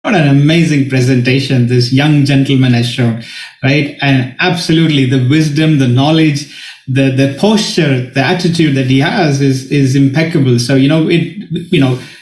What an amazing presentation this young gentleman has shown, right? And absolutely the wisdom, the knowledge, the posture, the attitude that he has is impeccable. So,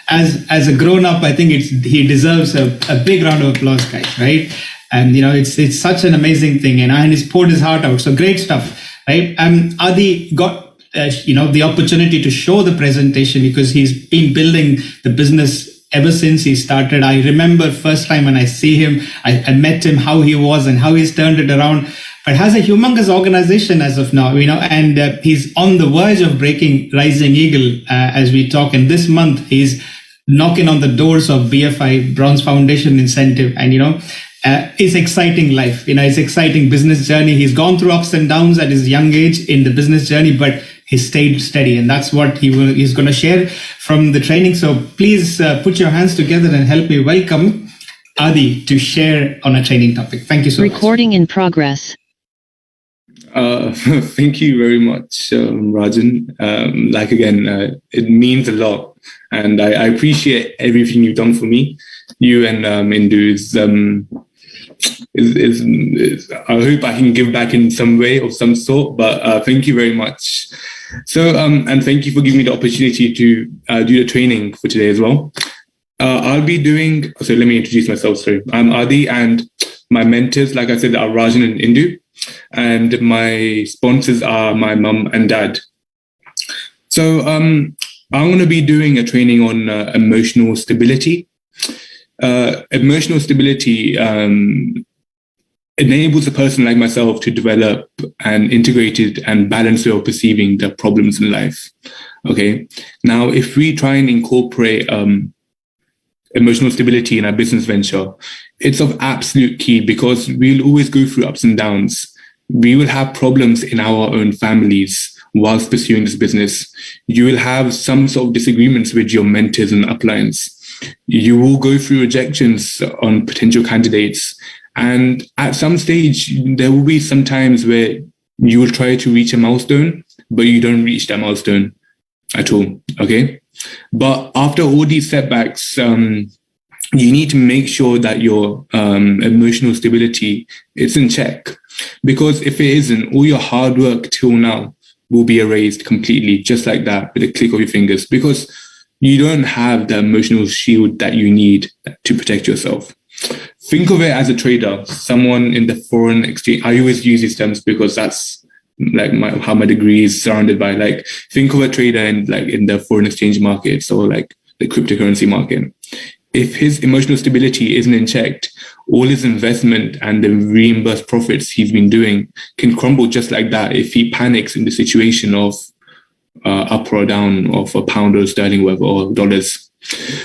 as a grown up, I think he deserves a big round of applause, guys, right? And, it's such an amazing thing. And he's poured his heart out. So great stuff, right? Adi got the opportunity to show the presentation because he's been building the business ever since he started. I remember first time when I see him, I met him, how he was and how he's turned it around. But has a humongous organization as of now, and he's on the verge of breaking Rising Eagle as we talk. And this month he's knocking on the doors of BFI Bronze Foundation Incentive, and it's exciting life. It's exciting business journey. He's gone through ups and downs at his young age in the business journey, but he stayed steady, and that's what he's going to share from the training. So please put your hands together and help me welcome Adi to share on a training topic. Thank you so much. Recording in progress. Thank you very much, Rajan. It means a lot, and I appreciate everything you've done for me. You and Indu is I hope I can give back in some way of some sort, but thank you very much. So, and thank you for giving me the opportunity to do the training for today as well. I'll be doing, so let me introduce myself, sorry. I'm Adi, and my mentors, like I said, are Rajan and Indu, and my sponsors are my mum and dad. So I'm going to be doing a training on emotional stability. Emotional stability enables a person like myself to develop an integrated and balanced way of perceiving the problems in life. Okay. Now, if we try and incorporate emotional stability in our business venture, it's of absolute key because we'll always go through ups and downs. We will have problems in our own families whilst pursuing this business. You will have some sort of disagreements with your mentors and uplines. You will go through rejections on potential candidates. And at some stage, there will be some times where you will try to reach a milestone, but you don't reach that milestone at all, okay? But after all these setbacks, you need to make sure that your emotional stability is in check. Because if it isn't, all your hard work till now will be erased completely, just like that, with a click of your fingers, because you don't have the emotional shield that you need to protect yourself. Think of it as a trader, someone in the foreign exchange. I always use these terms because that's like how my degree is surrounded by. Like, think of a trader in the foreign exchange markets or like the cryptocurrency market. If his emotional stability isn't in check, all his investment and the reimbursed profits he's been doing can crumble just like that if he panics in the situation of up or down of a pound or sterling worth or dollars.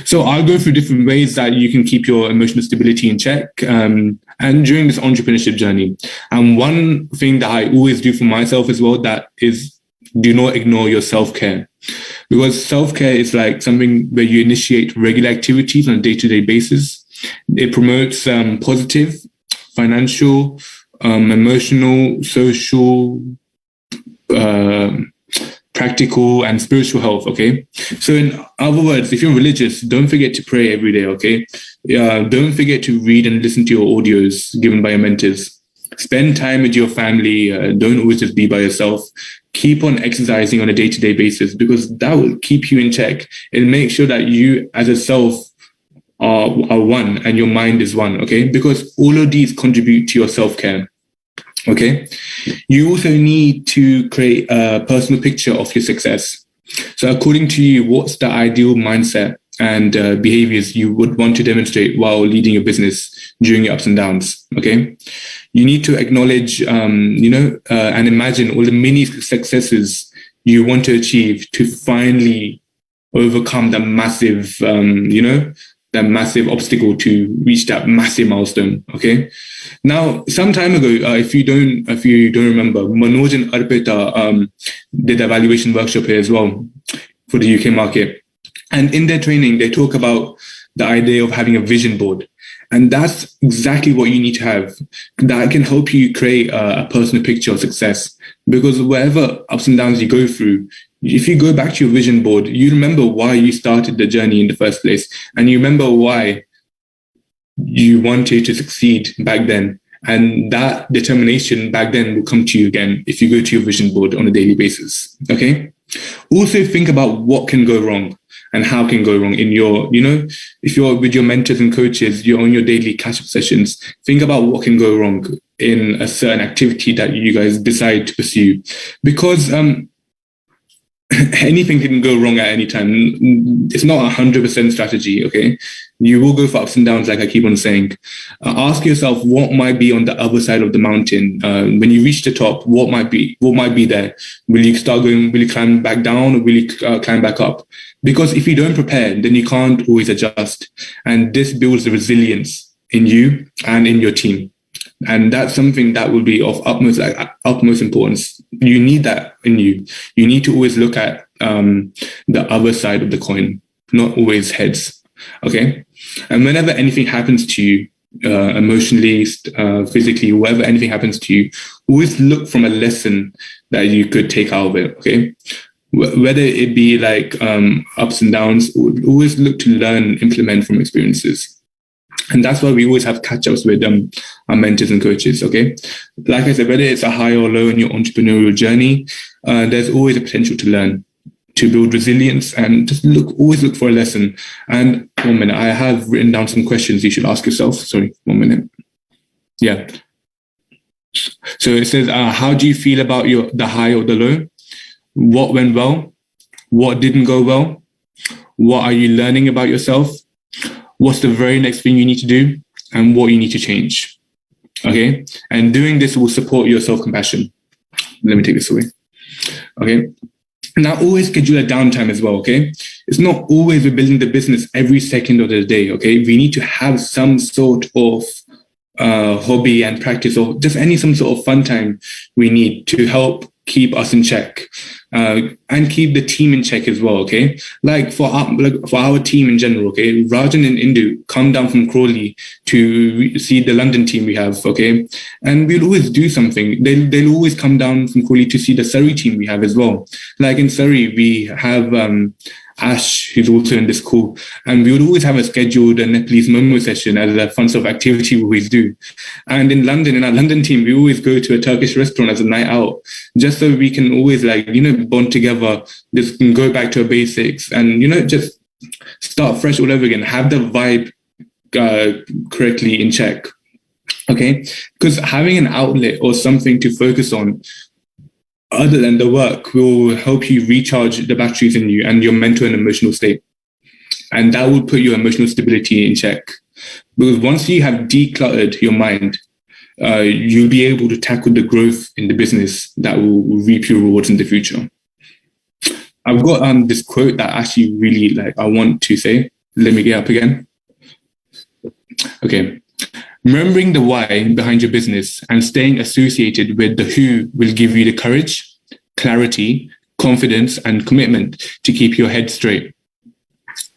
So I'll go through different ways that you can keep your emotional stability in check and during this entrepreneurship journey. And one thing that I always do for myself as well, that is, do not ignore your self-care. Because self-care is like something where you initiate regular activities on a day-to-day basis. It promotes positive, financial, emotional, social, practical and spiritual health, okay? So in other words, if you're religious, don't forget to pray every day, okay? Don't forget to read and listen to your audios given by your mentors. Spend time with your family. Don't always just be by yourself. Keep on exercising on a day-to-day basis because that will keep you in check and make sure that you as a self are one and your mind is one, okay? Because all of these contribute to your self-care. Okay. You also need to create a personal picture of your success. So according to you, what's the ideal mindset and behaviors you would want to demonstrate while leading your business during your ups and downs? Okay. You need to acknowledge, and imagine all the mini successes you want to achieve to finally overcome the massive, that massive obstacle to reach that massive milestone. Okay. Now, some time ago, if you don't remember, Manoj and Arpita did a valuation workshop here as well for the UK market. And in their training, they talk about the idea of having a vision board. And that's exactly what you need to have. That can help you create a personal picture of success. Because whatever ups and downs you go through, if you go back to your vision board, you remember why you started the journey in the first place. And you remember why you wanted to succeed back then. And that determination back then will come to you again if you go to your vision board on a daily basis. Okay. Also think about what can go wrong and how can go wrong in your, if you're with your mentors and coaches, you're on your daily catch-up sessions, think about what can go wrong in a certain activity that you guys decide to pursue. Because anything can go wrong at any time. It's not 100% strategy, okay? You will go for ups and downs, like I keep on saying. Ask yourself what might be on the other side of the mountain. When you reach the top, what might be there? Will you start going? Will you climb back down, or will you climb back up? Because if you don't prepare, then you can't always adjust, and this builds the resilience in you and in your team. And that's something that will be of utmost importance. You need that in you. You need to always look at the other side of the coin, not always heads. Okay. And whenever anything happens to you, emotionally, physically, wherever anything happens to you, always look from a lesson that you could take out of it. Okay. Whether it be like ups and downs, always look to learn and implement from experiences. And that's why we always have catch-ups with our mentors and coaches, okay? Like I said, whether it's a high or low in your entrepreneurial journey, there's always a potential to learn, to build resilience, and just always look for a lesson. And 1 minute, I have written down some questions you should ask yourself. Sorry, 1 minute. Yeah. So it says, how do you feel about the high or the low? What went well? What didn't go well? What are you learning about yourself? What's the very next thing you need to do, and what you need to change? Okay. And doing this will support your self-compassion. Let me take this away. Okay. Now, always schedule a downtime as well. Okay. It's not always we're building the business every second of the day. Okay. We need to have some sort of hobby and practice, or just some sort of fun time we need to help keep us in check. And keep the team in check as well, okay? Like for our team in general, okay? Rajan and Indu come down from Crawley to see the London team we have, okay? And we'll always do something. They'll always come down from Crawley to see the Surrey team we have as well. Like in Surrey, we have Ash, who's also in this call, and we would always have a scheduled Nepalese Momo session as a fun sort of activity we always do. And in London, in our London team, we always go to a Turkish restaurant as a night out, just so we can always bond together, just go back to our basics and, just start fresh all over again, have the vibe correctly in check. Okay. Because having an outlet or something to focus on other than the work will help you recharge the batteries in you and your mental and emotional state. And that will put your emotional stability in check. Because once you have decluttered your mind, you'll be able to tackle the growth in the business that will reap your rewards in the future. I've got this quote that I actually really I want to say. Let me get up again. Okay. Remembering the why behind your business and staying associated with the who will give you the courage, clarity, confidence, and commitment to keep your head straight.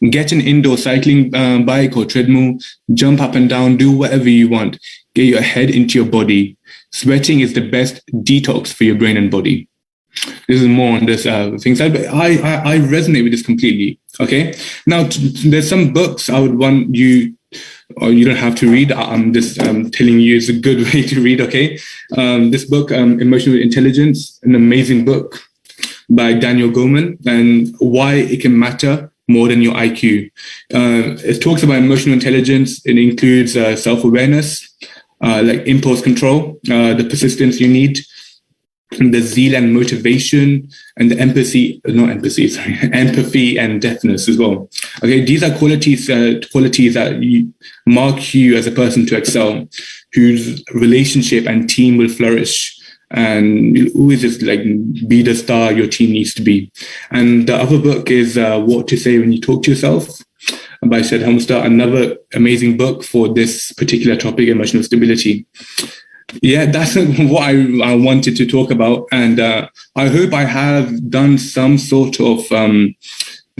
Get an indoor cycling bike or treadmill, jump up and down, do whatever you want. Get your head into your body. Sweating is the best detox for your brain and body. This is more on this thing side, but I resonate with this completely. Okay. Now, there's some books I would want you, or you don't have to read. I'm just telling you it's a good way to read. Okay. This book, Emotional Intelligence, an amazing book by Daniel Goleman, and why it can matter more than your IQ. It talks about emotional intelligence. It includes self-awareness, like impulse control, the persistence you need, the zeal and motivation, and the empathy and depthness as well. Okay, these are qualities that mark you as a person to excel, whose relationship and team will flourish, and you'll always just be the star your team needs to be. And the other book is What to Say When You Talk to Yourself by Sid Helmster, another amazing book for this particular topic, emotional stability. Yeah, that's what I wanted to talk about. And I hope I have done some sort of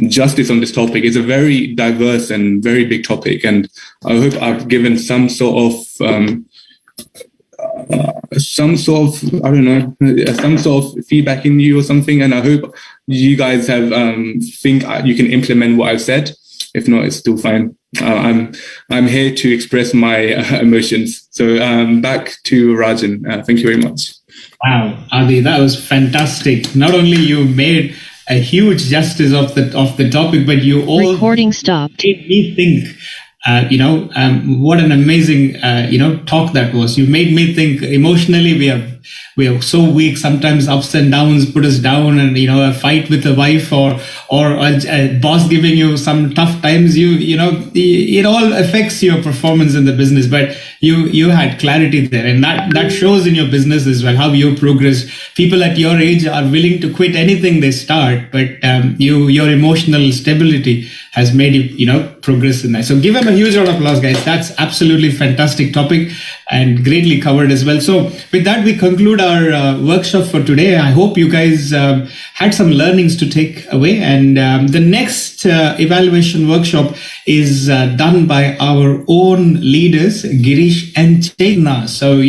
justice on this topic. It's a very diverse and very big topic. And I hope I've given some sort of feedback in you or something. And I hope you guys have think you can implement what I've said. If not, it's still fine. I'm here to express my emotions. So back to Rajan. Thank you very much. Wow, Adi, that was fantastic. Not only you made a huge justice of the topic, but you all recording stopped. Made me think. What an amazing talk that was. You made me think. Emotionally, we are so weak. Sometimes ups and downs put us down, and a fight with a wife or a boss giving you some tough times. It all affects your performance in the business. But you had clarity there, and that shows in your business as well how you progress. People at your age are willing to quit anything they start, but your emotional stability has made you progress in that. So give them a huge round of applause, guys. That's absolutely fantastic topic and greatly covered as well. So with that, we conclude our workshop for today. I hope you guys had some learnings to take away. And the next evaluation workshop is done by our own leaders, Girish and Chetna. So,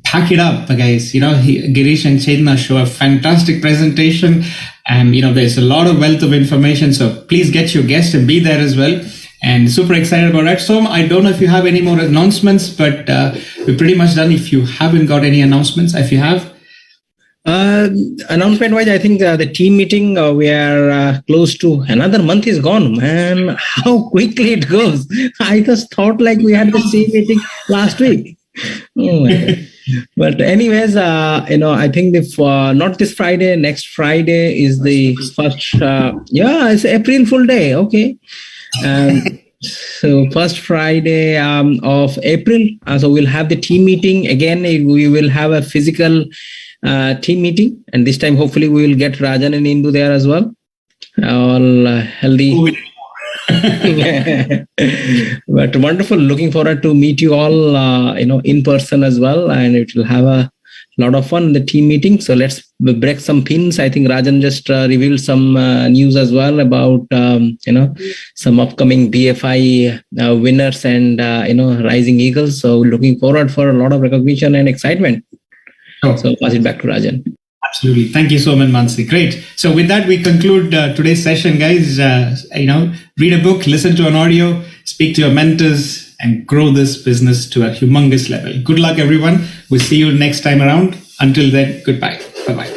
pack it up, guys. Girish and Chetna show a fantastic presentation. And, there's a lot of wealth of information. So please get your guest and be there as well. And super excited about that. So I don't know if you have any more announcements, but we're pretty much done. If you haven't got any announcements, if you have. Announcement wise, I think the team meeting, we are close to another month is gone, man. How quickly it goes. I just thought like we had the team meeting last week. Oh my God. But anyways, I think if not this Friday, next Friday is the first, it's April full day. Okay. So first Friday of April, so we'll have the team meeting. Again, we will have a physical team meeting. And this time, hopefully, we will get Rajan and Indu there as well. All healthy. But wonderful. Looking forward to meet you all, in person as well. And it will have a lot of fun in the team meeting. So let's break some pins. I think Rajan just revealed some news as well about, some upcoming BFI winners and, rising eagles. So looking forward for a lot of recognition and excitement. Oh. So pass it back to Rajan. Absolutely. Thank you so much, Mansi. Great. So with that, we conclude today's session, guys. Read a book, listen to an audio, speak to your mentors, and grow this business to a humongous level. Good luck, everyone. We'll see you next time around. Until then, goodbye. Bye-bye.